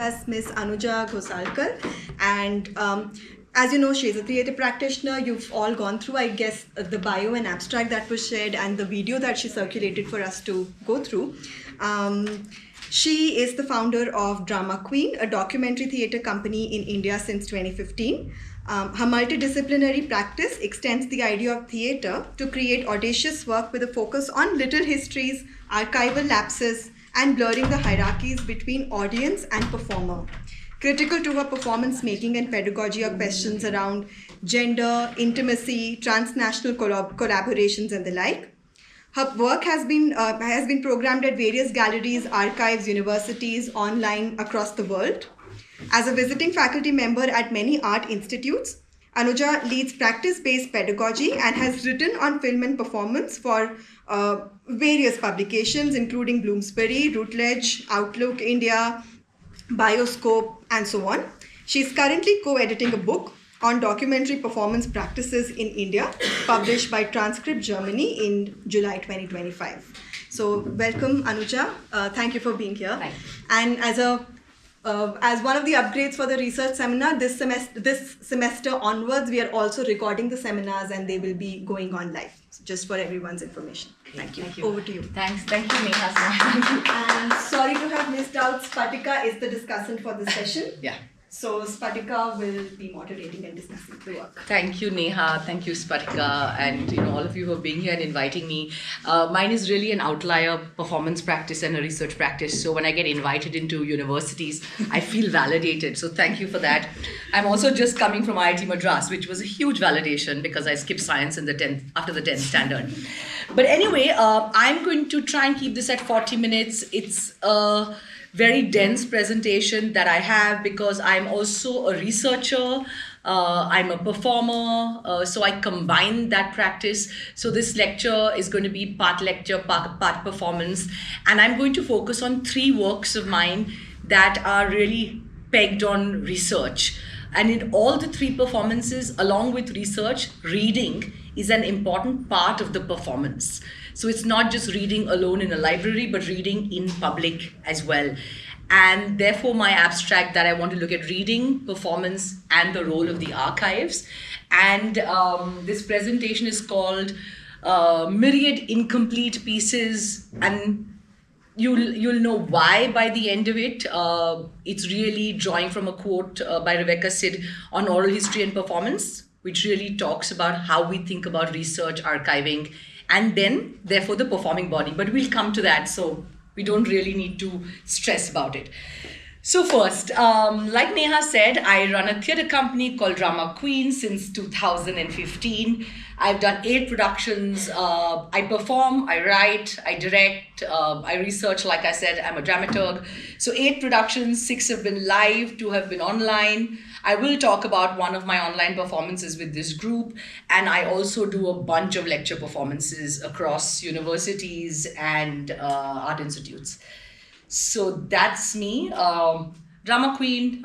us Miss Anuja Ghosalkar. And as you know, she's a theatre practitioner. You've all gone through, I guess, the bio and abstract that was shared and the video that she circulated for us to go through. She is the founder of Drama Queen, a documentary theatre company in India since 2015. Her multidisciplinary practice extends the idea of theatre to create audacious work with a focus on little histories, archival lapses, and blurring the hierarchies between audience and performer. Critical to her performance making and pedagogy are questions around gender, intimacy, transnational collaborations, and the like. Her work has been programmed at various galleries, archives, universities, online across the world. As a visiting faculty member at many art institutes, Anuja leads practice-based pedagogy and has written on film and performance for various publications, including Bloomsbury, Routledge, Outlook India, Bioscope, and so on. She's currently co-editing a book on documentary performance practices in India, published by Transcript Germany in July 2025. So welcome, Anuja. Thank you for being here. Thanks. And as one of the upgrades for the research seminar, this semester onwards, we are also recording the seminars and they will be going on live, just for everyone's information. Thank you. Thank you. Over to you. Thanks. Thank you, Neha. And sorry to have missed out. Spatika is the discussant for this session. Yeah. So Spatika will be moderating and discussing the work. Thank you, Neha. Thank you, Spatika, and all of you for being here and inviting me. Mine is really an outlier performance practice and a research practice. So when I get invited into universities, I feel validated. So thank you for that. I'm also just coming from IIT Madras, which was a huge validation because I skipped science in after the 10th standard. But anyway, I'm going to try and keep this at 40 minutes. It's a very dense presentation that I have because I'm also a researcher, I'm a performer, so I combine that practice. So this lecture is going to be part lecture, part performance, and I'm going to focus on 3 works of mine that are really pegged on research. And in all the 3 performances, along with research, reading is an important part of the performance. So it's not just reading alone in a library, but reading in public as well. And therefore, my abstract that I want to look at reading, performance, and the role of the archives. And this presentation is called Myriad Incomplete Pieces. And you'll know why by the end of it. It's really drawing from a quote by Rebecca Sid on oral history and performance, which really talks about how we think about research, archiving, and then, therefore, the performing body. But we'll come to that, so we don't really need to stress about it. So first, like Neha said, I run a theatre company called Drama Queen since 2015. I've done 8 productions. I perform, I write, I direct, I research, like I said, I'm a dramaturg. So 8 productions, 6 have been live, 2 have been online. I will talk about one of my online performances with this group, and I also do a bunch of lecture performances across universities and art institutes. So that's me. Drama Queen,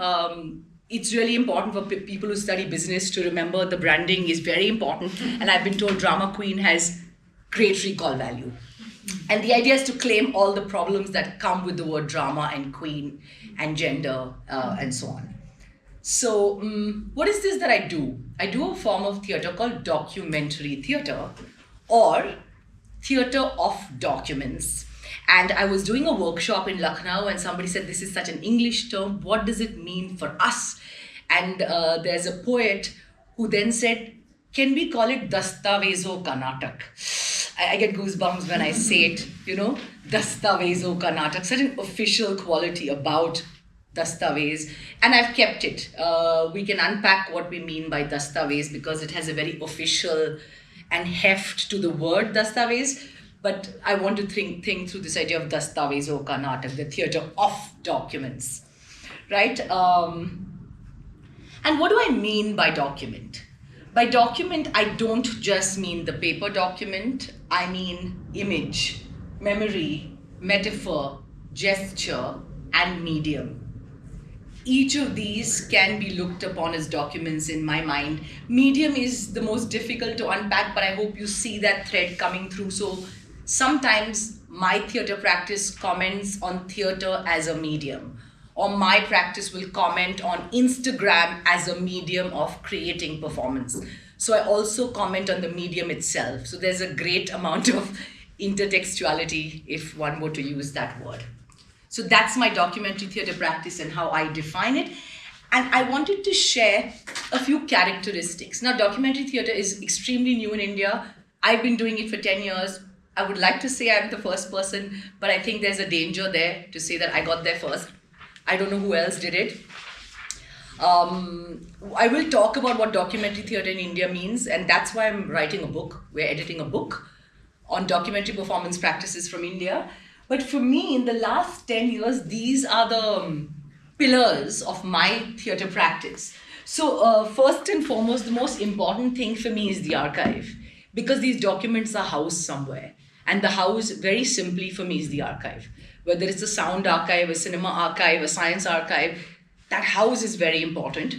it's really important for people who study business to remember the branding is very important, and I've been told Drama Queen has great recall value. And the idea is to claim all the problems that come with the word drama and queen and gender and so on. So what is this that I do? I do a form of theatre called documentary theatre or theatre of documents. And I was doing a workshop in Lucknow and somebody said, this is such an English term. What does it mean for us? And there's a poet who then said, can we call it Dastavezo ka Natak? I get goosebumps when I say it, Dastavezo ka Natak, such an official quality about Dastavez, and I've kept it. We can unpack what we mean by Dastavez because it has a very official and heft to the word Dastavez, but I want to think through this idea of Dastavezo ka Natak, the theatre of documents, right? And what do I mean by document? By document, I don't just mean the paper document, I mean image, memory, metaphor, gesture, and medium. Each of these can be looked upon as documents in my mind. Medium is the most difficult to unpack, but I hope you see that thread coming through. So sometimes my theatre practice comments on theatre as a medium, or my practice will comment on Instagram as a medium of creating performance. So I also comment on the medium itself. So there's a great amount of intertextuality, if one were to use that word. So that's my documentary theatre practice and how I define it. And I wanted to share a few characteristics. Now, documentary theatre is extremely new in India. I've been doing it for 10 years. I would like to say I'm the first person, but I think there's a danger there to say that I got there first. I don't know who else did it. I will talk about what documentary theatre in India means, and that's why I'm writing a book. We're editing a book on documentary performance practices from India. But for me, in the last 10 years, these are the pillars of my theatre practice. So first and foremost, the most important thing for me is the archive, because these documents are housed somewhere. And the house, very simply for me, is the archive. Whether it's a sound archive, a cinema archive, a science archive, that house is very important.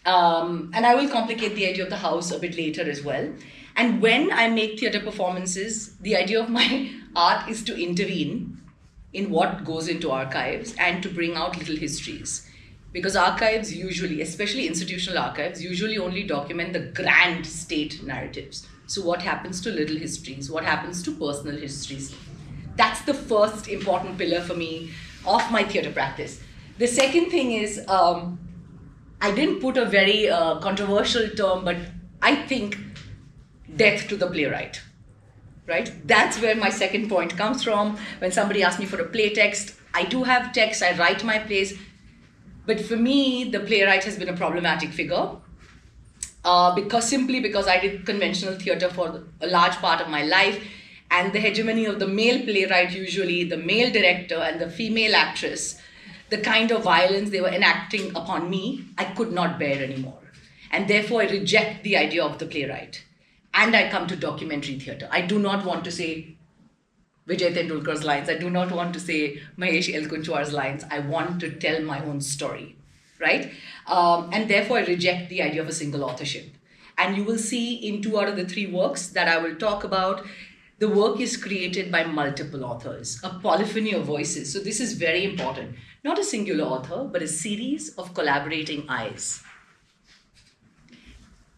And I will complicate the idea of the house a bit later as well. And when I make theatre performances, the idea of my art is to intervene in what goes into archives and to bring out little histories. Because archives usually, especially institutional archives, usually only document the grand state narratives. So what happens to little histories? What happens to personal histories? That's the first important pillar for me of my theatre practice. The second thing is, I didn't put a very controversial term, but I think death to the playwright, right? That's where my second point comes from. When somebody asks me for a play text, I do have text, I write my plays. But for me, the playwright has been a problematic figure because I did conventional theatre for a large part of my life, and the hegemony of the male playwright, usually the male director and the female actress, the kind of violence they were enacting upon me, I could not bear anymore. And therefore, I reject the idea of the playwright. And I come to documentary theatre. I do not want to say Vijay Tendulkar's lines. I do not want to say Mahesh Elkunchwar's lines. I want to tell my own story, right? And therefore, I reject the idea of a single authorship. And you will see in 2 out of the 3 works that I will talk about, the work is created by multiple authors, a polyphony of voices. So this is very important. Not a singular author, but a series of collaborating eyes.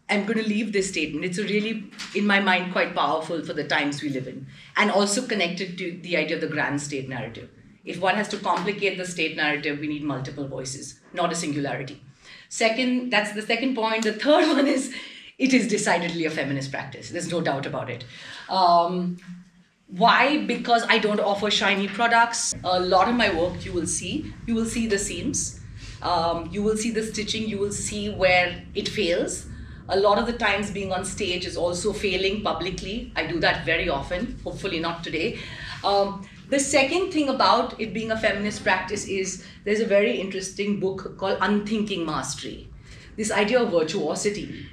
I'm going to leave this statement. It's a really, in my mind, quite powerful for the times we live in, and also connected to the idea of the grand state narrative. If one has to complicate the state narrative, we need multiple voices, not a singularity. Second, that's the second point. The third one is, it is decidedly a feminist practice. There's no doubt about it. Why? Because I don't offer shiny products. A lot of my work you will see the seams, you will see the stitching, you will see where it fails. A lot of the times being on stage is also failing publicly. I do that very often, hopefully not today. The second thing about it being a feminist practice is there's a very interesting book called Unthinking Mastery. This idea of virtuosity.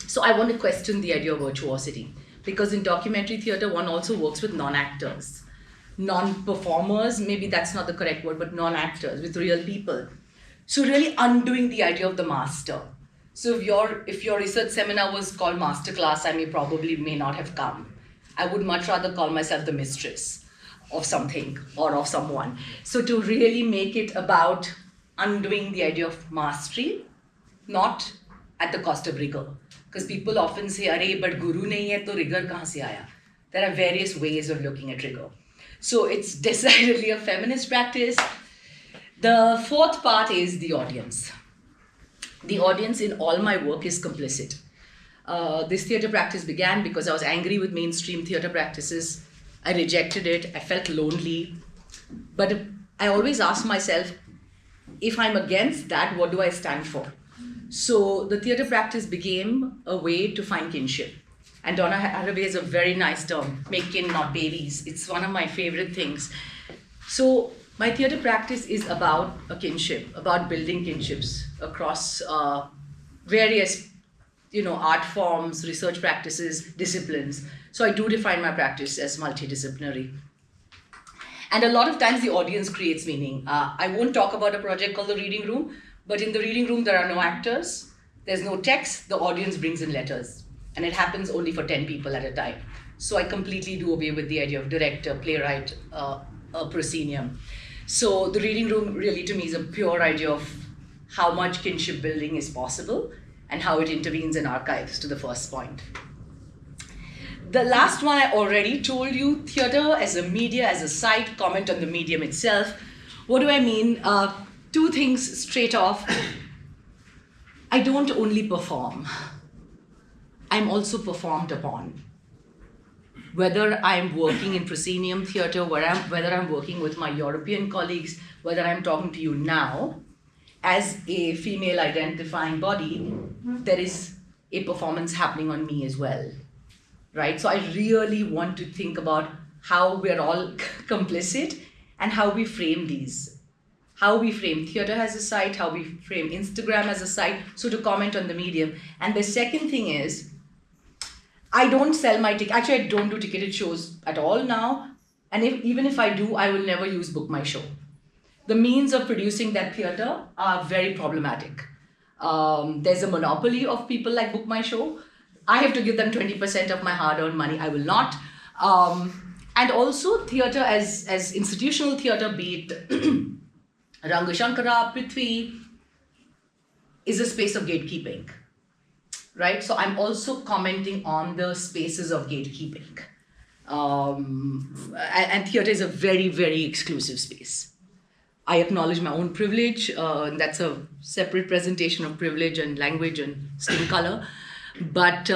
So I want to question the idea of virtuosity, because in documentary theatre, one also works with non-actors, non-performers, maybe that's not the correct word, but non-actors, with real people. So really undoing the idea of the master. So if your research seminar was called Masterclass, I may not have come. I would much rather call myself the mistress of something or of someone. So to really make it about undoing the idea of mastery, not at the cost of rigor. Because people often say, "Arey, but guru nahi hai, to rigor kahan se aaya?" There are various ways of looking at rigor. So it's decidedly a feminist practice. The fourth part is the audience. The audience in all my work is complicit. This theatre practice began because I was angry with mainstream theatre practices. I rejected it. I felt lonely. But I always ask myself, if I'm against that, what do I stand for? So the theatre practice became a way to find kinship. And Donna Haraway has a very nice term, make kin, not babies. It's one of my favorite things. So my theatre practice is about a kinship, about building kinships across various art forms, research practices, disciplines. So I do define my practice as multidisciplinary. And a lot of times the audience creates meaning. I won't talk about a project called The Reading Room, but in The Reading Room there are no actors, there's no text, the audience brings in letters. And it happens only for 10 people at a time. So I completely do away with the idea of director, playwright, proscenium. So the reading room really to me is a pure idea of how much kinship building is possible and how it intervenes in archives, to the first point. The last one I already told you, theatre as a media, as a site, comment on the medium itself. What do I mean? Two things straight off. I don't only perform. I'm also performed upon. Whether I'm working in proscenium theatre, whether I'm working with my European colleagues, whether I'm talking to you now, as a female identifying body, there is a performance happening on me as well, right? So I really want to think about how we're all complicit and how we frame these. How we frame theatre as a site, how we frame Instagram as a site, so to comment on the medium. And the second thing is, I don't sell my ticket. Actually, I don't do ticketed shows at all now. And even if I do, I will never use Book My Show. The means of producing that theatre are very problematic. There's a monopoly of people like Book My Show. I have to give them 20% of my hard-earned money. I will not. And also theatre as institutional theatre, be it Rangashankara, Prithvi, is a space of gatekeeping. Right? So I'm also commenting on the spaces of gatekeeping. And theatre is a very, very exclusive space. I acknowledge my own privilege. That's a separate presentation of privilege and language and skin color. But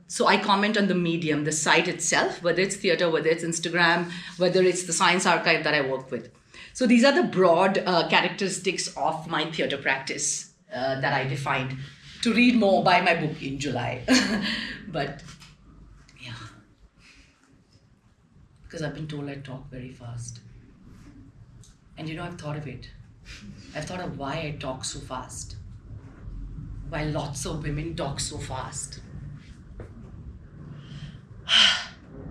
so I comment on the medium, the site itself, whether it's theatre, whether it's Instagram, whether it's the science archive that I work with. So these are the broad characteristics of my theatre practice that I defined. To read more, buy my book in July. But yeah, because I've been told I talk very fast. And I've thought of it. I've thought of why I talk so fast. Why lots of women talk so fast.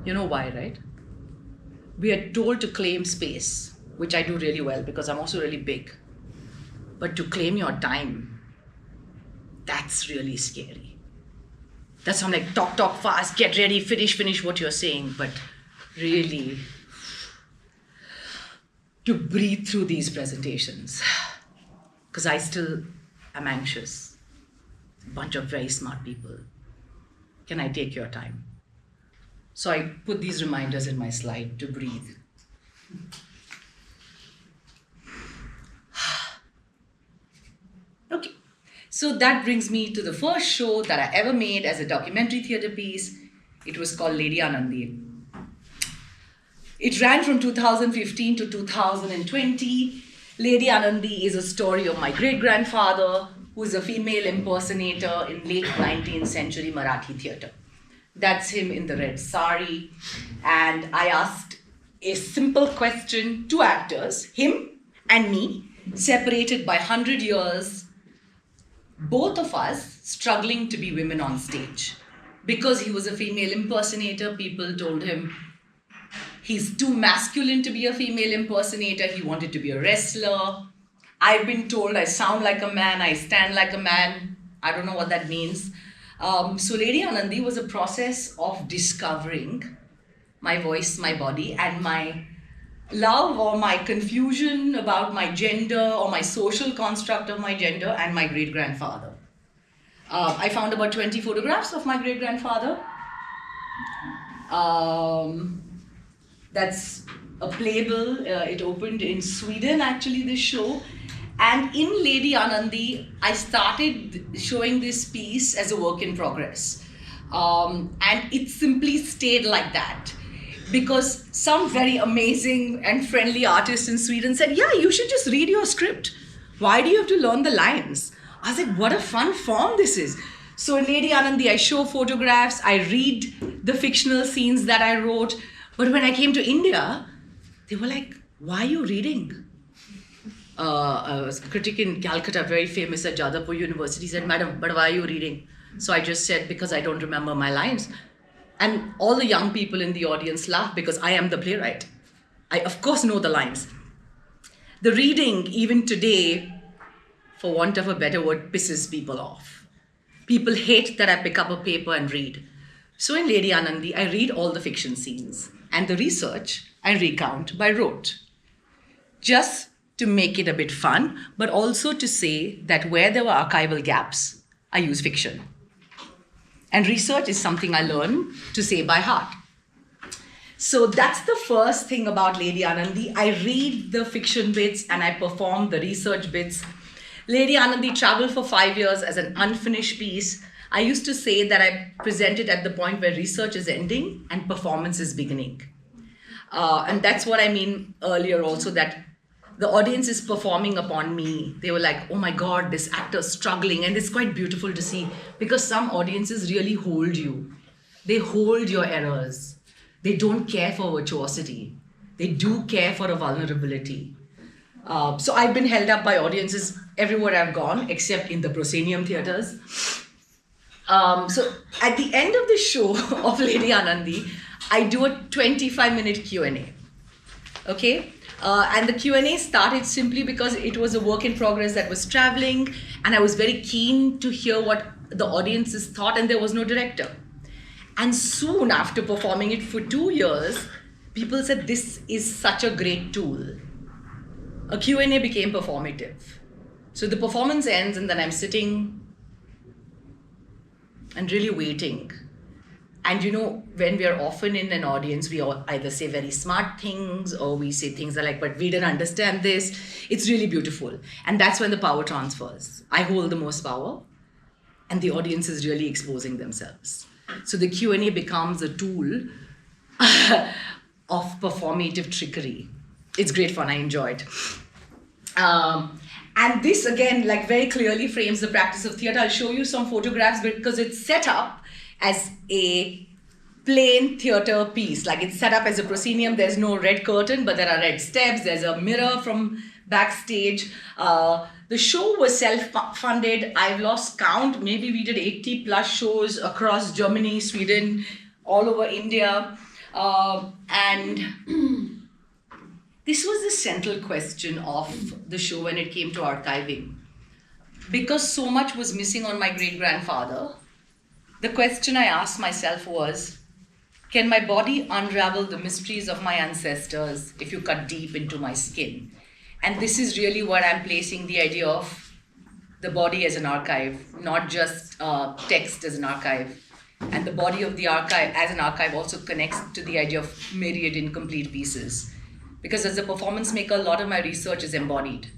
You know why, right? We are told to claim space, which I do really well because I'm also really big. But to claim your time, that's really scary. That's I'm like, talk fast, get ready, finish what you're saying. But really, to breathe through these presentations, because I still am anxious. A bunch of very smart people. Can I take your time? So I put these reminders in my slide to breathe. Okay. So that brings me to the first show that I ever made as a documentary theatre piece. It was called Lady Anandi. It ran from 2015 to 2020. Lady Anandi is a story of my great-grandfather, who is a female impersonator in late 19th century Marathi theatre. That's him in the red sari. And I asked a simple question to actors, him and me, separated by 100 years, both of us struggling to be women on stage. Because he was a female impersonator, people told him he's too masculine to be a female impersonator. He wanted to be a wrestler. I've been told I sound like a man, I stand like a man. I don't know what that means. So Lady Anandi was a process of discovering my voice, my body, and my love or my confusion about my gender or my social construct of my gender and my great-grandfather. I found about 20 photographs of my great-grandfather. That's a playbill. It opened in Sweden, actually, this show. And in Lady Anandi, I started showing this piece as a work in progress. And it simply stayed like that. Because some very amazing and friendly artist in Sweden said, yeah, you should just read your script. Why do you have to learn the lines? I was like, what a fun form this is. So in Lady Anandi, I show photographs, I read the fictional scenes that I wrote. But when I came to India, they were like, why are you reading? A critic in Calcutta, very famous at Jadavpur University, said, Madam, but why are you reading? So I just said, because I don't remember my lines. And all the young people in the audience laughed because I am the playwright. I, of course, know the lines. The reading, even today, for want of a better word, pisses people off. People hate that I pick up a paper and read. So in Lady Anandi, I read all the fiction scenes. And the research, I recount by rote. just to make it a bit fun, but also to say that where there were archival gaps, I use fiction. And research is something I learn to say by heart. So that's the first thing about Lady Anandi. I read the fiction bits and I perform the research bits. Lady Anandi traveled for 5 years as an unfinished piece. I used to say that I present it at the point where research is ending and performance is beginning. And that's what I mean earlier also, that the audience is performing upon me. They were like, oh my God, this actor's struggling. And it's quite beautiful to see, because some audiences really hold you. They hold your errors. They don't care for virtuosity. They do care for a vulnerability. So I've been held up by audiences everywhere I've gone, except in the proscenium theaters. So at the end of the show of Lady Anandi, I do a 25-minute Q&A. Okay? And the Q&A started simply because it was a work in progress that was traveling, and I was very keen to hear what the audiences thought, and there was no director. And soon after performing it for 2 years, people said, this is such a great tool. A Q&A became performative. So the performance ends, and then I'm sitting and really waiting. And you know, when we are often in an audience, we either say very smart things, or we say things that are like, but we didn't understand this. It's really beautiful. And that's when the power transfers. I hold the most power, and the audience is really exposing themselves. So the Q&A becomes a tool of performative trickery. It's great fun, I enjoyed. And this again, like, very clearly frames the practice of theatre. I'll show you some photographs because it's set up as a plain theatre piece. Like, it's set up as a proscenium. There's no red curtain, but there are red steps. There's a mirror from backstage. The show was self-funded. I've lost count. Maybe we did 80 plus shows across Germany, Sweden, all over India. And this was the central question of the show when it came to archiving. Because so much was missing on my great-grandfather, the question I asked myself was, can my body unravel the mysteries of my ancestors if you cut deep into my skin? And this is really what I'm placing the idea of the body as an archive, not just text as an archive. And the body of the archive as an archive also connects to the idea of myriad incomplete pieces. Because as a performance maker, a lot of my research is embodied,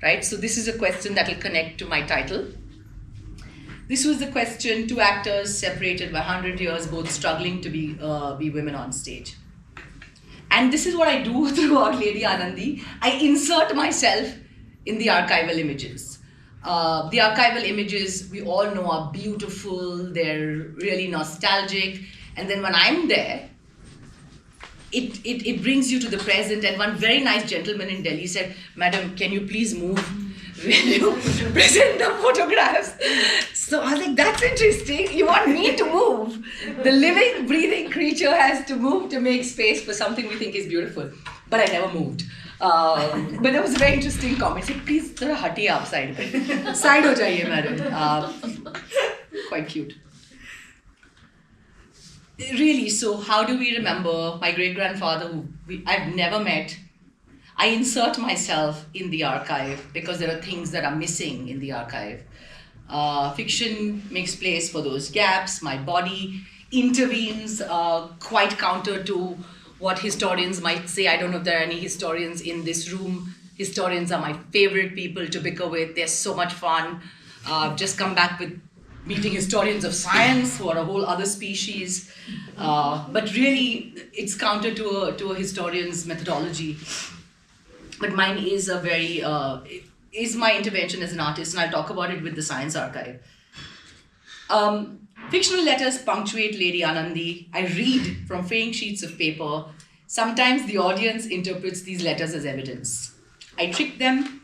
right? So this is a question that will connect to my title. This was the question, two actors separated by 100 years, both struggling to be women on stage. And this is what I do throughout Lady Anandi. I insert myself in the archival images. The archival images, we all know, are beautiful, they're really nostalgic. And then when I'm there, it brings you to the present. And one very nice gentleman in Delhi said, "Madam, can you please move when you present the photographs?" So I was like, that's interesting. You want me to move? The living, breathing creature has to move to make space for something we think is beautiful. But I never moved. But it was a very interesting comment. I said, please, throw hatiye up side. Side ho jaiye, madam. Quite cute. Really, so how do we remember my great-grandfather, who I've never met? I insert myself in the archive because there are things that are missing in the archive. Fiction makes place for those gaps. My body intervenes, quite counter to what historians might say. I don't know if there are any historians in this room. Historians are my favorite people to bicker with. They're so much fun. I've just come back with meeting historians of science who are a whole other species. But really, it's counter to a historian's methodology. But mine is a very, is my intervention as an artist, and I'll talk about it with the Science Archive. Fictional letters punctuate Lady Anandi. I read from faint sheets of paper. Sometimes the audience interprets these letters as evidence. I trick them,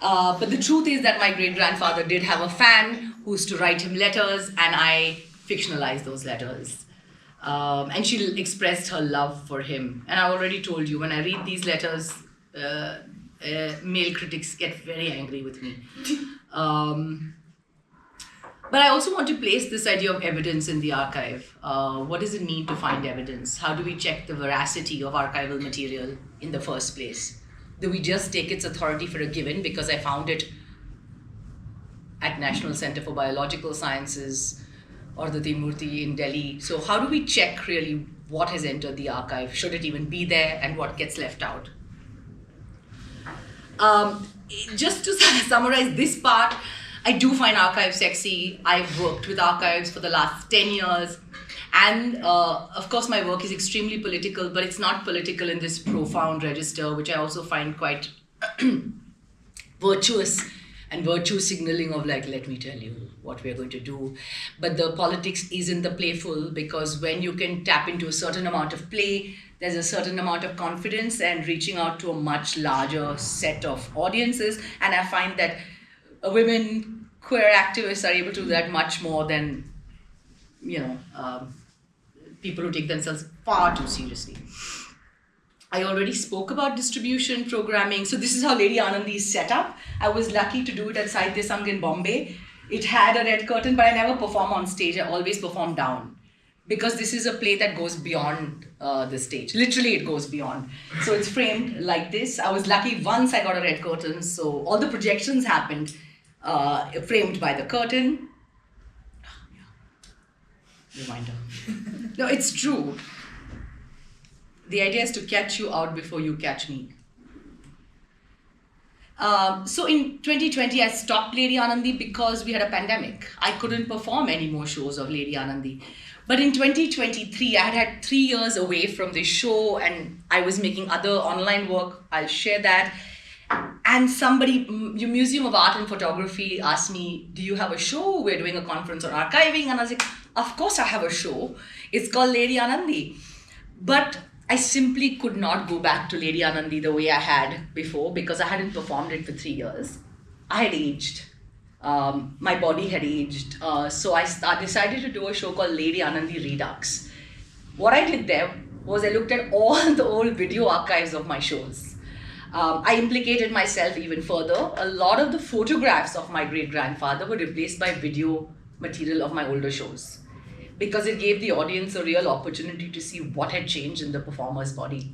but the truth is that my great-grandfather did have a fan who used to write him letters, and I fictionalized those letters. And she expressed her love for him. And I already told you, when I read these letters, male critics get very angry with me. But I also want to place this idea of evidence in the archive. What does it mean to find evidence? How do we check the veracity of archival material in the first place? Do we just take its authority for a given because I found it at National Center for Biological Sciences or the Timurti in Delhi? So how do we check really what has entered the archive? Should it even be there, and what gets left out? Just to summarize this part, I do find archives sexy. I've worked with archives for the last 10 years. And of course, my work is extremely political, but it's not political in this profound register, which I also find quite virtuous and virtue signaling of like, let me tell you what we're going to do. But the politics is in the playful, because when you can tap into a certain amount of play, there's a certain amount of confidence and reaching out to a much larger set of audiences. And I find that women, queer activists are able to do that much more than, people who take themselves far too seriously. I already spoke about distribution, programming. So this is how Lady Anandi is set up. I was lucky to do it at Sahitya Sangh in Bombay. It had a red curtain, but I never perform on stage. I always perform down, because this is a play that goes beyond the stage. Literally, it goes beyond. So it's framed like this. I was lucky once I got a red curtain. So all the projections happened framed by the curtain. Reminder. No, it's true. The idea is to catch you out before you catch me. So in 2020, I stopped Lady Anandi because we had a pandemic. I couldn't perform any more shows of Lady Anandi. But in 2023, I had 3 years away from the show, and I was making other online work. I'll share that. And somebody, your Museum of Art and Photography, asked me, do you have a show? We're doing a conference on archiving. And I was like, of course I have a show. It's called Lady Anandi. But I simply could not go back to Lady Anandi the way I had before, because I hadn't performed it for 3 years. I had aged. My body had aged. So I decided to do a show called Lady Anandi Redux. What I did there was I looked at all the old video archives of my shows. I implicated myself even further. A lot of the photographs of my great-grandfather were replaced by video material of my older shows, because it gave the audience a real opportunity to see what had changed in the performer's body.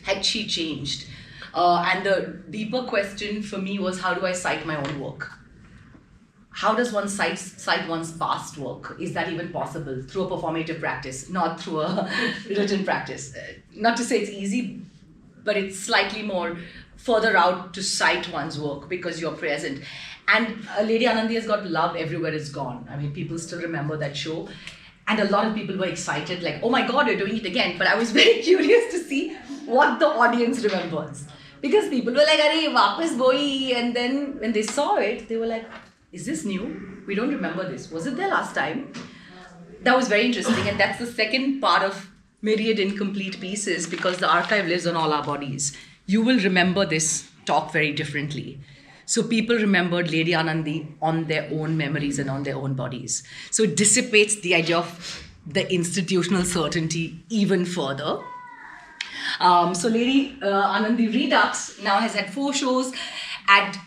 Had she changed? And the deeper question for me was, how do I cite my own work? How does one cite one's past work? Is that even possible? Through a performative practice, not through a written practice. Not to say it's easy, but it's slightly more further out to cite one's work because you're present. And Lady Anandi has got love everywhere it's gone. I mean, people still remember that show. And a lot of people were excited, like, oh my God, you're doing it again. But I was very curious to see what the audience remembers. Because people were like, Arey, wapas goi. And then when they saw it, they were like, is this new? We don't remember this. Was it there last time? That was very interesting. And that's the second part of Myriad Incomplete Pieces, because the archive lives on all our bodies. You will remember this talk very differently. So people remembered Lady Anandi on their own memories and on their own bodies. So it dissipates the idea of the institutional certainty even further. So Lady Anandi Redux now has had 4 shows at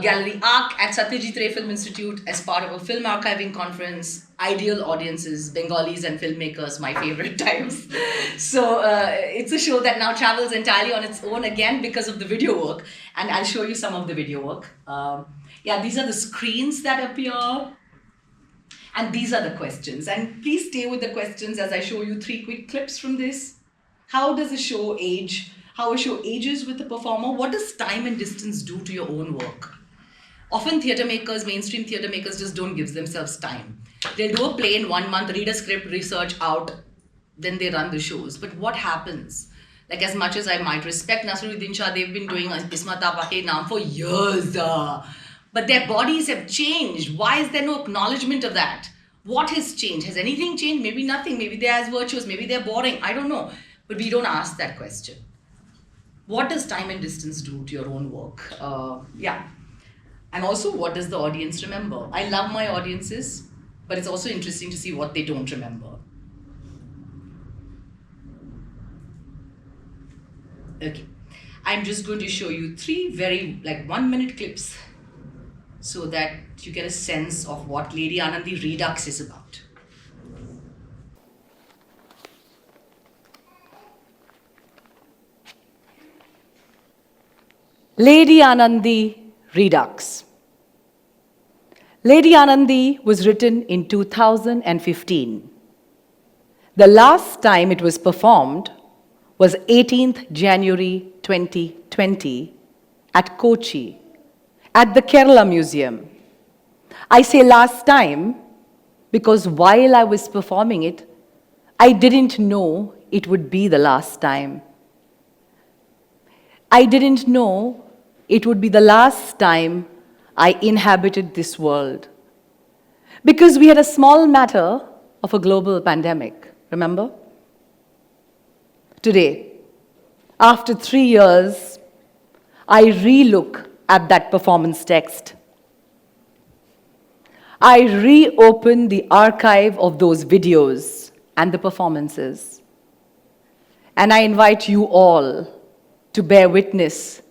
Gallery Arc, at Satyajit Ray Film Institute, as part of a film archiving conference. Ideal audiences, Bengalis and filmmakers, my favorite times. So it's a show that now travels entirely on its own, again because of the video work. And I'll show you some of the video work. These are the screens that appear. And these are the questions. And please stay with the questions as I show you 3 quick clips from this. How does a show age? How a show ages with the performer? What does time and distance do to your own work? Often theatre makers, mainstream theatre makers, just don't give themselves time. They'll do a play in 1 month, read a script, research out, then they run the shows. But what happens? Like, as much as I might respect Nasruddin Shah, they've been doing Ismat Apa Ke Naam for years. But their bodies have changed. Why is there no acknowledgement of that? What has changed? Has anything changed? Maybe nothing. Maybe they're as virtuous. Maybe they're boring. I don't know. But we don't ask that question. What does time and distance do to your own work? And also, what does the audience remember? I love my audiences, but it's also interesting to see what they don't remember. Okay, I'm just going to show you 3 very 1-minute clips so that you get a sense of what Lady Anandi Redux is about. Lady Anandi Redux. Lady Anandi was written in 2015. The last time it was performed was 18th January 2020 at Kochi, at the Kerala Museum. I say last time because while I was performing it, I didn't know it would be the last time. I didn't know it would be the last time I inhabited this world. Because we had a small matter of a global pandemic, remember? Today, after 3 years, I relook at that performance text. I reopen the archive of those videos and the performances. And I invite you all to bear witness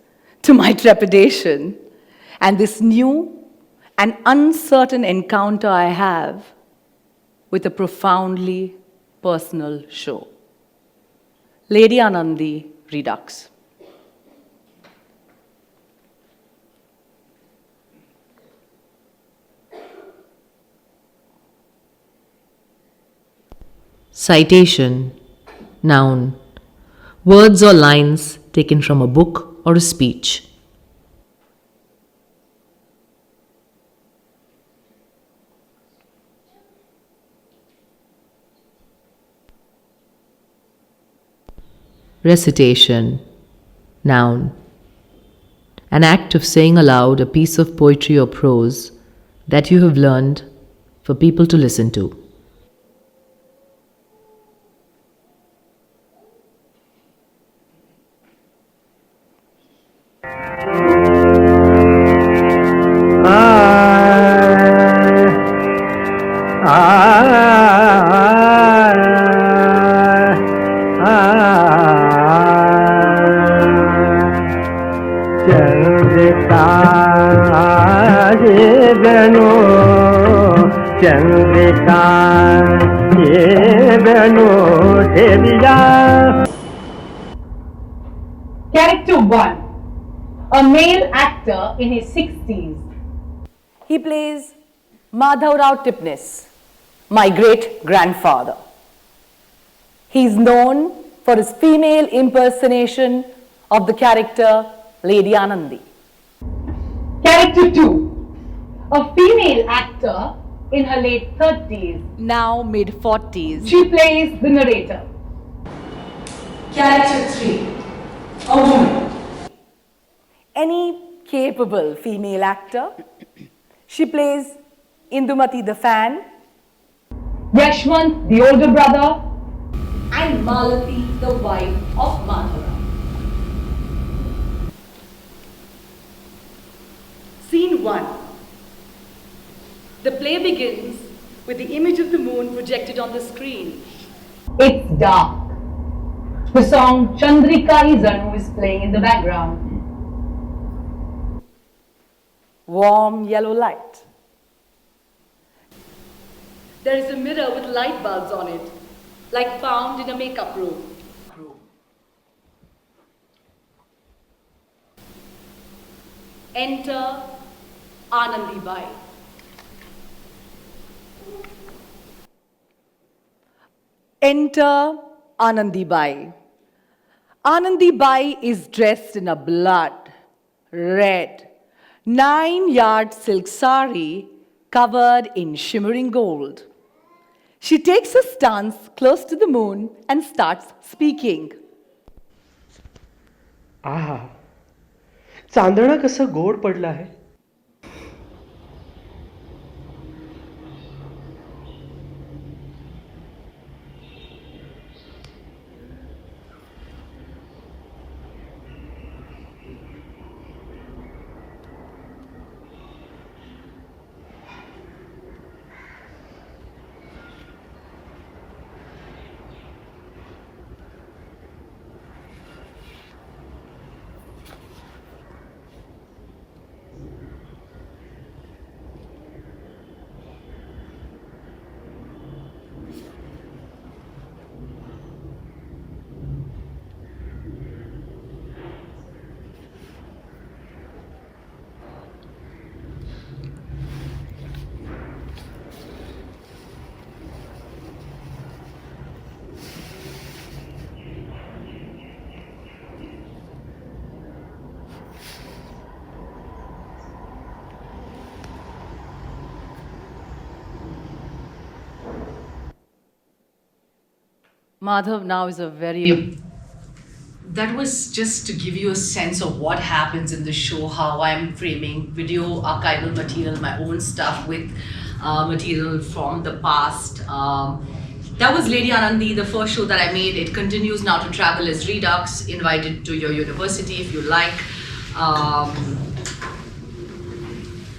to my trepidation and this new and uncertain encounter I have with a profoundly personal show. Lady Anandi Redux. Citation. Noun. Words or lines taken from a book or a speech. Recitation. Noun. An act of saying aloud a piece of poetry or prose that you have learned for people to listen to. Character 1. A male actor in his 60s. He plays Madhav Rao Tipnis, my great-grandfather. He is known for his female impersonation of the character Lady Anandi. Character 2. A female actor in her late 30s, now mid-40s. She plays the narrator. Character 3. A woman. Any capable female actor. She plays Indumati the fan, Yashwant the older brother, and Malati the wife of Madhava. Scene 1. The play begins with the image of the moon projected on the screen. It's dark. The song Chandrika Izanu is playing in the background. Warm yellow light. There is a mirror with light bulbs on it, like found in a makeup room. Enter Anandi Bai. Enter Anandi Bai. Anandi Bai is dressed in a blood red 9-yard silk sari covered in shimmering gold. She takes a stance close to the moon and starts speaking. आहा, चांदणं कसं गोड पडलं आहे. Madhav now is a very... That was just to give you a sense of what happens in the show, how I'm framing video archival material, my own stuff with material from the past. That was Lady Anandi, the first show that I made. It continues now to travel as Redux, invited to your university if you like.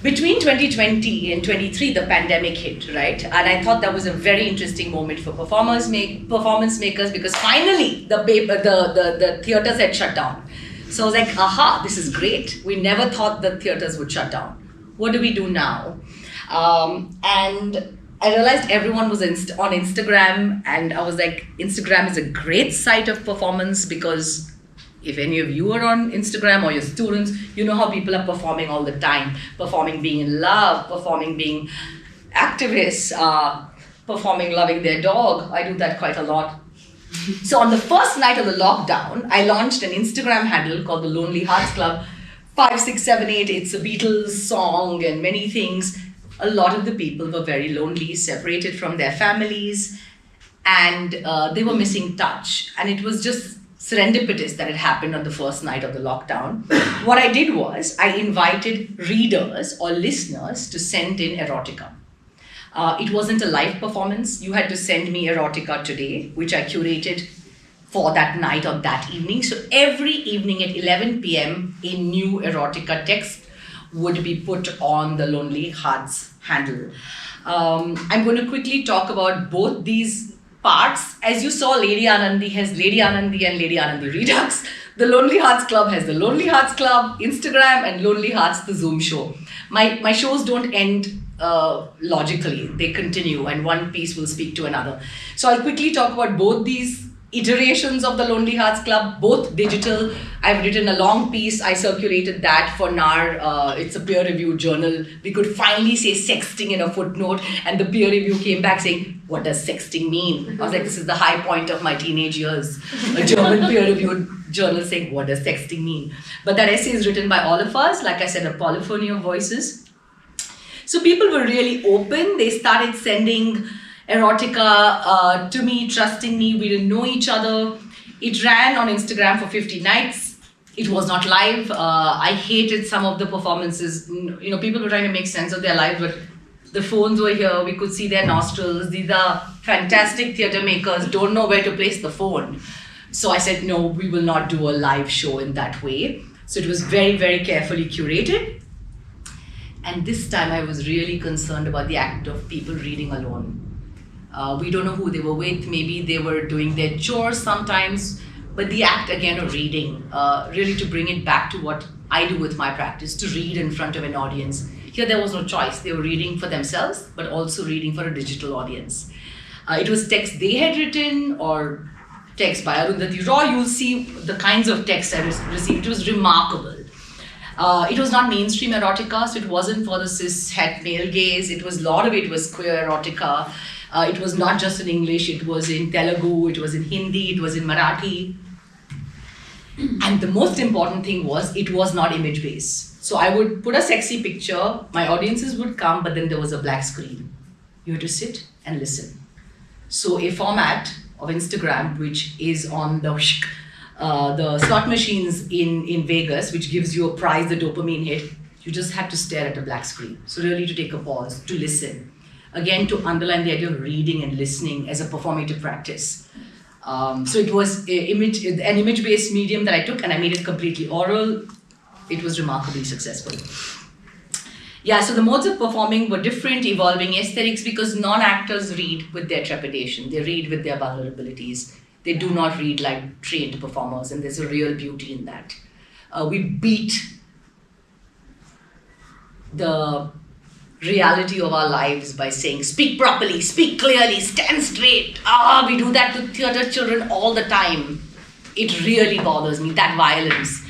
Between 2020 and 23, the pandemic hit, right? And I thought that was a very interesting moment for performance makers, because finally the theaters had shut down. So I was like, aha, this is great. We never thought the theaters would shut down. What do we do now? And I realized everyone was on Instagram, and I was like, Instagram is a great site of performance, because if any of you are on Instagram or your students, you know how people are performing all the time. Performing being in love, performing being activists, performing loving their dog. I do that quite a lot. So on the first night of the lockdown, I launched an Instagram handle called the Lonely Hearts Club. 5, 6, 7, 8, it's a Beatles song and many things. A lot of the people were very lonely, separated from their families, and they were missing touch. And it was just serendipitous that it happened on the first night of the lockdown. What I did was I invited readers or listeners to send in erotica. It wasn't a live performance. You had to send me erotica today, which I curated for that night or that evening. So every evening at 11 p.m, a new erotica text would be put on the Lonely Hearts handle. I'm going to quickly talk about both these parts. As you saw, Lady Anandi has Lady Anandi and Lady Anandi Redux. The Lonely Hearts Club has the Lonely Hearts Club, Instagram, and Lonely Hearts, the Zoom show. My shows don't end logically. They continue, and one piece will speak to another. So I'll quickly talk about both these iterations of the Lonely Hearts Club, both digital. I've written a long piece. I circulated that for NAR. It's a peer-reviewed journal. We could finally say sexting in a footnote, and the peer review came back saying, what does sexting mean? I was like, this is the high point of my teenage years. A German peer-reviewed journal saying, what does sexting mean? But that essay is written by all of us. Like I said, a polyphony of voices. So people were really open. They started sending erotica to me, trusting me. We didn't know each other. It ran on Instagram for 50 nights. It was not live. I hated some of the performances. You know, people were trying to make sense of their lives, but the phones were here. We could see their nostrils. These are fantastic theatre makers, don't know where to place the phone. So I said, no, we will not do a live show in that way. So it was very, very carefully curated. And this time I was really concerned about the act of people reading alone. We don't know who they were with. Maybe they were doing their chores sometimes. But the act, again, of reading, really to bring it back to what I do with my practice, to read in front of an audience. Here there was no choice. They were reading for themselves, but also reading for a digital audience. It was text they had written or text by Arundhati Roy. You'll see the kinds of texts I received. It was remarkable. It was not mainstream erotica, so it wasn't for the cis-het male gaze. A lot of it was queer erotica. It was not just in English, it was in Telugu, it was in Hindi, it was in Marathi. And the most important thing was, it was not image-based. So I would put a sexy picture, my audiences would come, but then there was a black screen. You had to sit and listen. So a format of Instagram, which is on the slot machines in Vegas, which gives you a prize, the dopamine hit, you just had to stare at a black screen. So really to take a pause, to listen. Again, to underline the idea of reading and listening as a performative practice. So it was an image-based medium that I took, and I made it completely oral. It was remarkably successful. Yeah, so the modes of performing were different, evolving aesthetics, because non-actors read with their trepidation. They read with their vulnerabilities. They do not read like trained performers, and there's a real beauty in that. We beat the reality of our lives by saying, speak properly, speak clearly, stand straight. We do that to theatre children all the time. It really bothers me, that violence.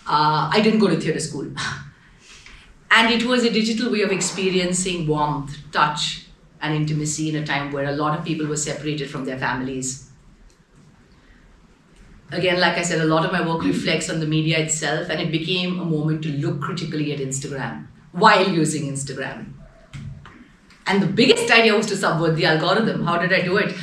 I didn't go to theatre school. And it was a digital way of experiencing warmth, touch, and intimacy in a time where a lot of people were separated from their families. Again, like I said, a lot of my work reflects on the media itself, and it became a moment to look critically at Instagram while using Instagram. And the biggest idea was to subvert the algorithm. How did I do it?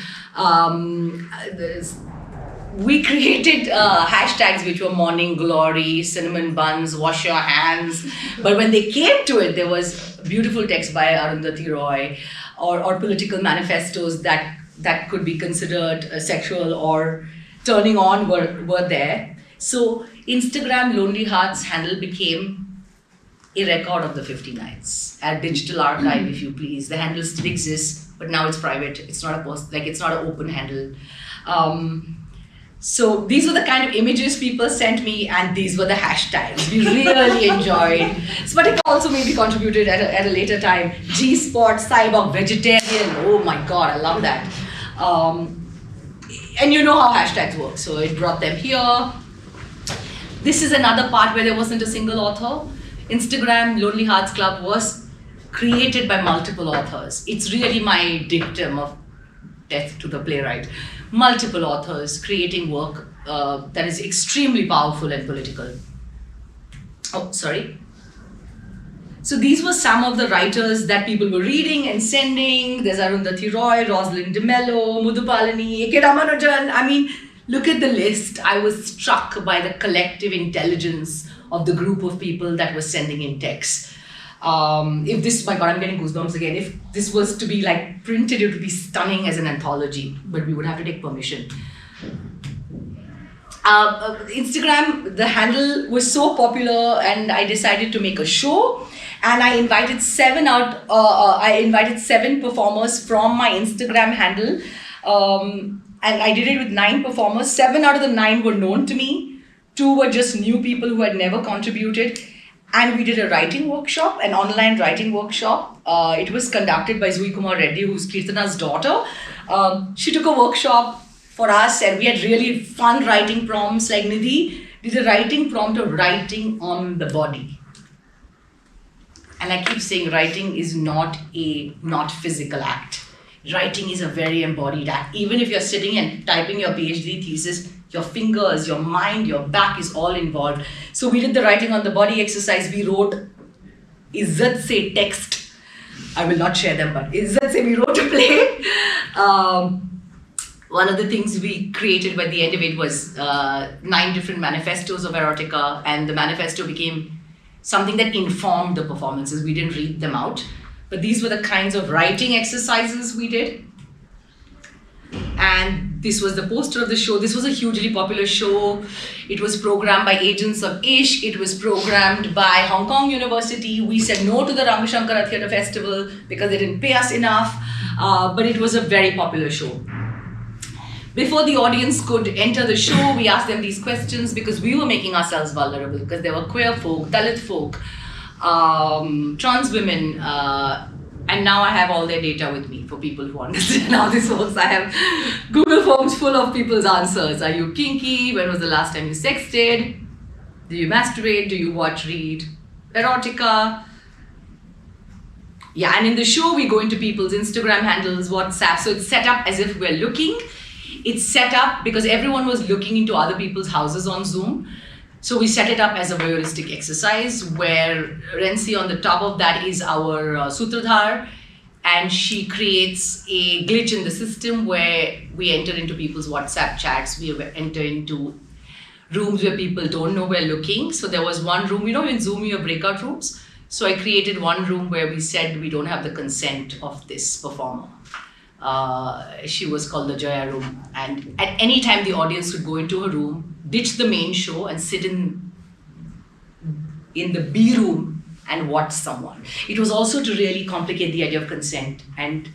We created hashtags which were morning glory, cinnamon buns, wash your hands. But when they came to it, there was beautiful text by Arundhati Roy or political manifestos that could be considered sexual or turning on were there. So Instagram Lonely Hearts handle became a record of the 50 nights, a digital archive, if you please. The handle still exists, but now it's private. It's not it's not an open handle. So these were the kind of images people sent me, and these were the hashtags we really enjoyed. Spartika also maybe contributed at a later time. G-spot, cyborg, vegetarian. Oh my God, I love that. And you know how hashtags work, so it brought them here. This is another part where there wasn't a single author. Instagram Lonely Hearts Club was created by multiple authors. It's really my dictum of death to the playwright. Multiple authors creating work that is extremely powerful and political. Oh, sorry. So these were some of the writers that people were reading and sending. There's Arundhati Roy, Rosalind DeMello, Mudhupalani, A.K. Ramanujan. I mean, look at the list. I was struck by the collective intelligence of the group of people that was sending in texts. If this, my God, I'm getting goosebumps again. If this was to be like printed, it would be stunning as an anthology, but we would have to take permission. Instagram, the handle was so popular, and I decided to make a show. And I invited seven performers from my Instagram handle. And I did it with 9 performers. 7 out of the 9 were known to me. 2 were just new people who had never contributed. And we did a writing workshop, an online writing workshop. It was conducted by Zui Kumar Reddy, who's Kirtana's daughter. She took a workshop for us, and we had really fun writing prompts. Like Nidhi did a writing prompt of writing on the body. And I keep saying writing is not a not physical act. Writing is a very embodied act. Even if you're sitting and typing your PhD thesis, your fingers, your mind, your back is all involved. So we did the writing on the body exercise. We wrote Izzat Se text. I will not share them, but Izzat Se, we wrote a play. One of the things we created by the end of it was 9 different manifestos of erotica, and the manifesto became something that informed the performances. We didn't read them out, but these were the kinds of writing exercises we did. And this was the poster of the show. This was a hugely popular show. It was programmed by Agents of Ishq. It was programmed by Hong Kong University. We said no to the Rangashankara Theatre Festival because they didn't pay us enough, but it was a very popular show. Before the audience could enter the show, we asked them these questions because we were making ourselves vulnerable, because there were queer folk, Dalit folk, trans women, and now I have all their data with me for people who understand how this works. I have Google Forms full of people's answers. Are you kinky? When was the last time you sexted? Do you masturbate? Do you watch, read erotica? Yeah, and in the show we go into people's Instagram handles, WhatsApp, so it's set up as if we're looking. It's set up because everyone was looking into other people's houses on Zoom. So we set it up as a voyeuristic exercise where Rensi on the top of that is our Sutradhar, and she creates a glitch in the system where we enter into people's WhatsApp chats. We enter into rooms where people don't know we're looking. So there was one room, in Zoom you have breakout rooms. So I created one room where we said we don't have the consent of this performer. She was called the Jaya room, and at any time the audience could go into her room, ditch the main show and sit in the B room and watch someone. It was also to really complicate the idea of consent and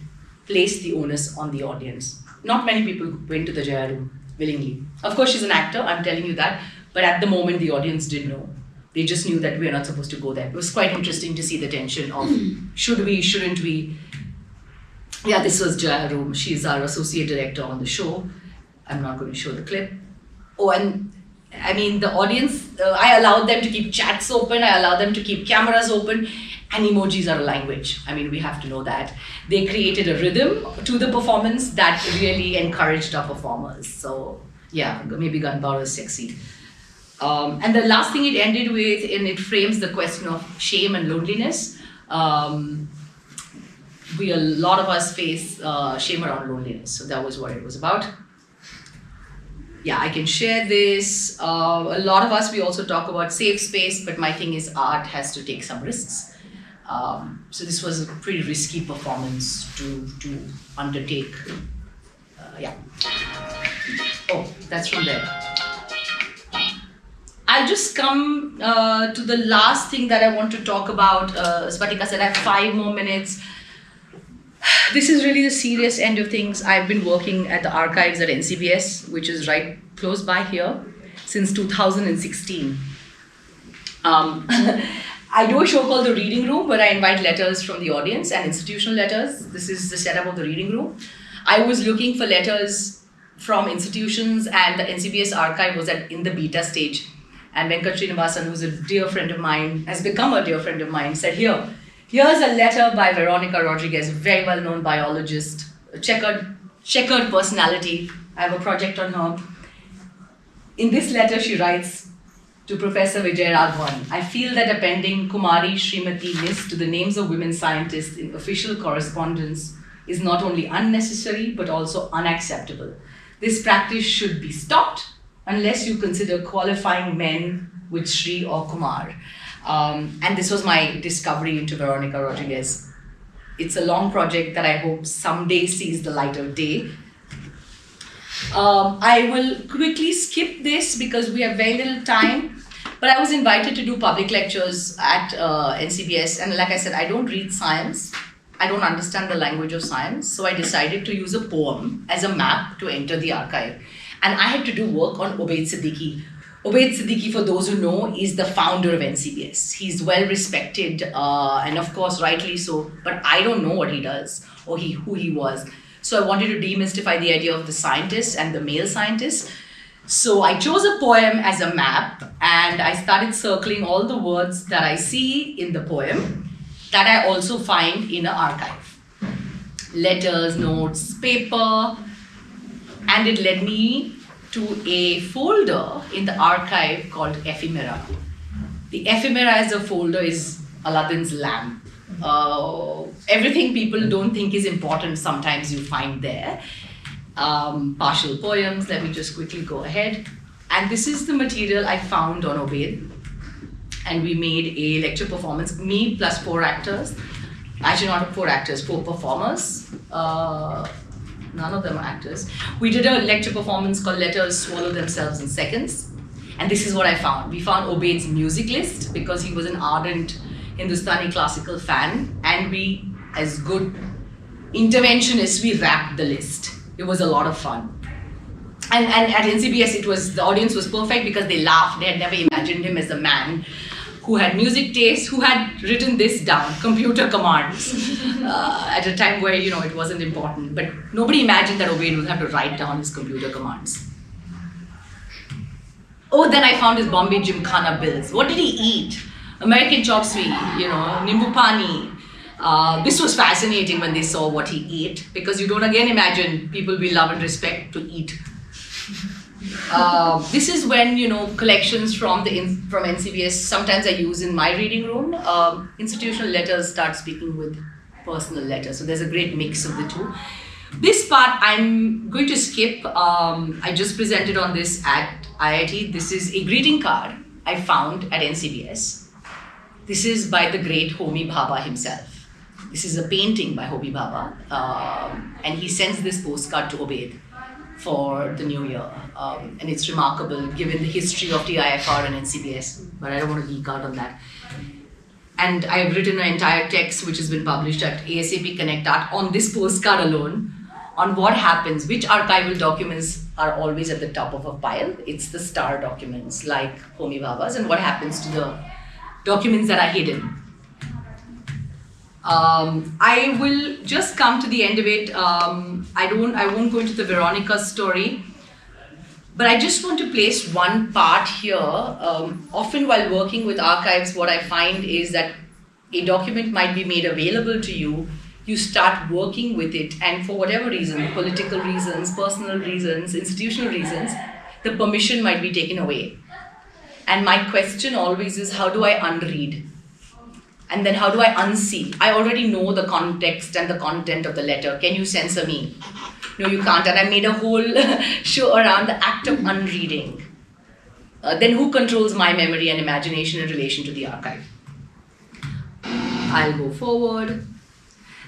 place the onus on the audience. Not many people went to the Jaya room willingly. Of course she's an actor, I'm telling you that, but at the moment the audience didn't know. They just knew that we're not supposed to go there. It was quite interesting to see the tension of should we, shouldn't we. Yeah, this was Jaya Room. She's our associate director on the show. I'm not going to show the clip. Oh, and I mean, the audience, I allowed them to keep chats open. I allowed them to keep cameras open. And emojis are a language. I mean, we have to know that. They created a rhythm to the performance that really encouraged our performers. So, yeah, maybe gunpowder is sexy. And the last thing it ended with, and it frames the question of shame and loneliness. a lot of us face shame around loneliness. So that was what it was about. Yeah, I can share this. A lot of us, we also talk about safe space, but my thing is art has to take some risks. So this was a pretty risky performance to undertake. Yeah. Oh, that's from there. I'll just come to the last thing that I want to talk about. Spatika said I have 5 more minutes. This is really the serious end of things. I've been working at the archives at NCBS, which is right close by here, since 2016. I do a show called The Reading Room, where I invite letters from the audience and institutional letters. This is the setup of The Reading Room. I was looking for letters from institutions, and the NCBS archive was in the beta stage. And Venkat Srinivasan, who's a dear friend of mine, has become a dear friend of mine, said, here's a letter by Veronica Rodriguez, very well-known biologist, a checkered personality. I have a project on her. In this letter, she writes to Professor Vijay Raghavan, I feel that appending Kumari Srimati list to the names of women scientists in official correspondence is not only unnecessary, but also unacceptable. This practice should be stopped unless you consider qualifying men with Sri or Kumar. And this was my discovery into Veronica Rodriguez. It's a long project that I hope someday sees the light of day. I will quickly skip this because we have very little time, but I was invited to do public lectures at NCBS, and like I said, I don't read science. I don't understand the language of science, so I decided to use a poem as a map to enter the archive. And I had to do work on Obaid Siddiqui. Obaid Siddiqui, for those who know, is the founder of NCBS. He's well respected, and of course, rightly so, but I don't know what he does or who he was. So I wanted to demystify the idea of the scientist and the male scientist. So I chose a poem as a map, and I started circling all the words that I see in the poem that I also find in an archive. Letters, notes, paper, and it led me to a folder in the archive called Ephemera. The Ephemera as a folder is Aladdin's lamp. Everything people don't think is important, sometimes you find there. Partial poems, let me just quickly go ahead. And this is the material I found on Obaid. And we made a lecture performance, me plus 4 actors. Actually not 4 actors, 4 performers. None of them are actors. We did a lecture performance called Letters Swallow Themselves in Seconds. And this is what I found. We found Obaid's music list because he was an ardent Hindustani classical fan. And we, as good interventionists, we rapped the list. It was a lot of fun. And at NCBS, the audience was perfect because they laughed. They had never imagined him as a man who had music taste, who had written this down, computer commands, at a time where, it wasn't important. But nobody imagined that Obaid would have to write down his computer commands. Oh, then I found his Bombay Gymkhana bills. What did he eat? American chop suey, nimbu pani. This was fascinating when they saw what he ate, because you don't again imagine people we love and respect to eat. This is when, collections from NCBS, sometimes I use in my reading room. Institutional letters start speaking with personal letters. So there's a great mix of the two. This part I'm going to skip. I just presented on this at IIT. This is a greeting card I found at NCBS. This is by the great Homi Bhabha himself. This is a painting by Homi Bhabha. And he sends this postcard to Obaid for the new year. And it's remarkable given the history of the IFR and NCBS, but I don't want to geek out on that. And I've written an entire text which has been published at ASAP Connect Art on this postcard alone, on what happens, which archival documents are always at the top of a pile. It's the star documents like Homi Bhabha's, and what happens to the documents that are hidden. I will just come to the end of it. I won't go into the Veronica story, but I just want to place one part here. Often while working with archives, what I find is that a document might be made available to you. You start working with it, and for whatever reason, political reasons, personal reasons, institutional reasons, the permission might be taken away. And my question always is, how do I unread? And then how do I unseal? I already know the context and the content of the letter. Can you censor me? No, you can't. And I made a whole show around the act of unreading. Then who controls my memory and imagination in relation to the archive? I'll go forward.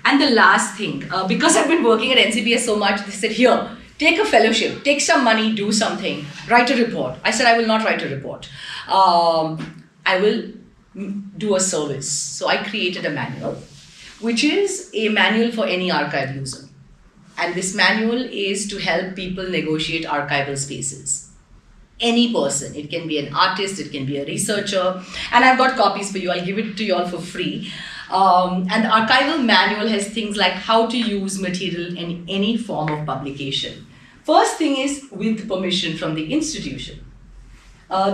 And the last thing, because I've been working at NCPS so much, they said, here, take a fellowship, take some money, do something, write a report. I said, I will not write a report. I will do a service. So I created a manual, which is a manual for any archive user. And this manual is to help people negotiate archival spaces. Any person, it can be an artist, it can be a researcher, and I've got copies for you, I'll give it to you all for free. And the archival manual has things like how to use material in any form of publication. First thing is with permission from the institution.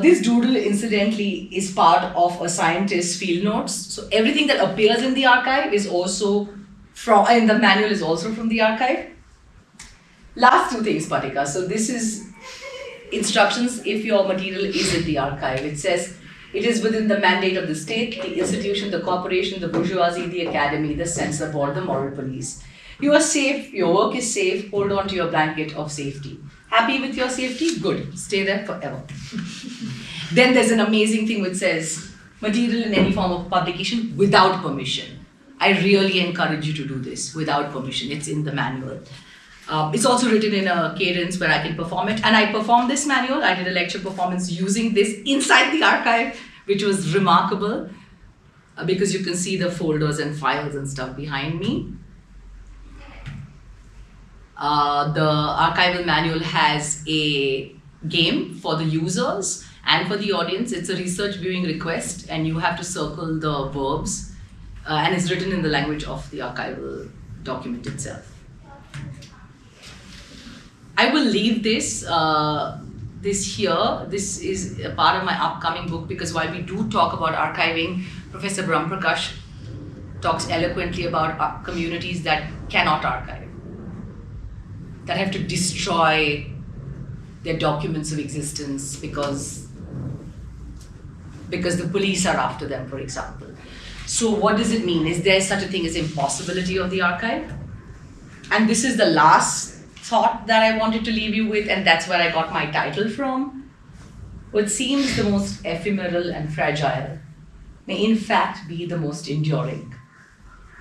This doodle, incidentally, is part of a scientist's field notes. So everything that appears in the archive is also from, and the manual is also from the archive. Last two things, Patika. So this is instructions if your material is in the archive. It says, it is within the mandate of the state, the institution, the corporation, the bourgeoisie, the academy, the censor board, the moral police. You are safe, your work is safe, hold on to your blanket of safety. Happy with your safety? Good, stay there forever. Then there's an amazing thing which says, material in any form of publication without permission. I really encourage you to do this without permission, it's in the manual. It's also written in a cadence where I can perform it. And I performed this manual. I did a lecture performance using this inside the archive, which was remarkable because you can see the folders and files and stuff behind me. The archival manual has a game for the users and for the audience. It's a research viewing request, and you have to circle the verbs. And it's written in the language of the archival document itself. I will leave this here. This is a part of my upcoming book because while we do talk about archiving, Professor Brahmprakash talks eloquently about communities that cannot archive, that have to destroy their documents of existence because the police are after them, for example. So what does it mean? Is there such a thing as impossibility of the archive? And this is the last thought that I wanted to leave you with, and that's where I got my title from. What seems the most ephemeral and fragile may in fact be the most enduring.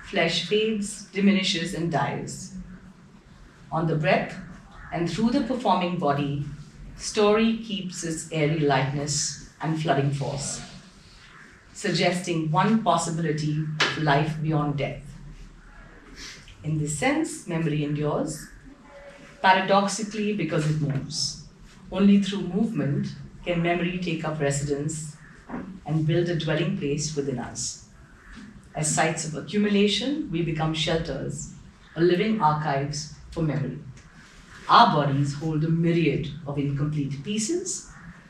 Flesh fades, diminishes, and dies. On the breath and through the performing body, story keeps its airy lightness and flooding force, suggesting one possibility of life beyond death. In this sense, memory endures, paradoxically because it moves. Only through movement can memory take up residence and build a dwelling place within us. As sites of accumulation, we become shelters, or living archives for memory. Our bodies hold a myriad of incomplete pieces,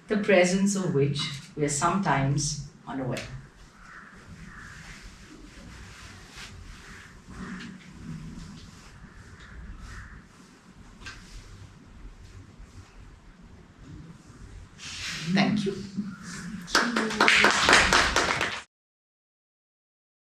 the presence of which we are sometimes unaware.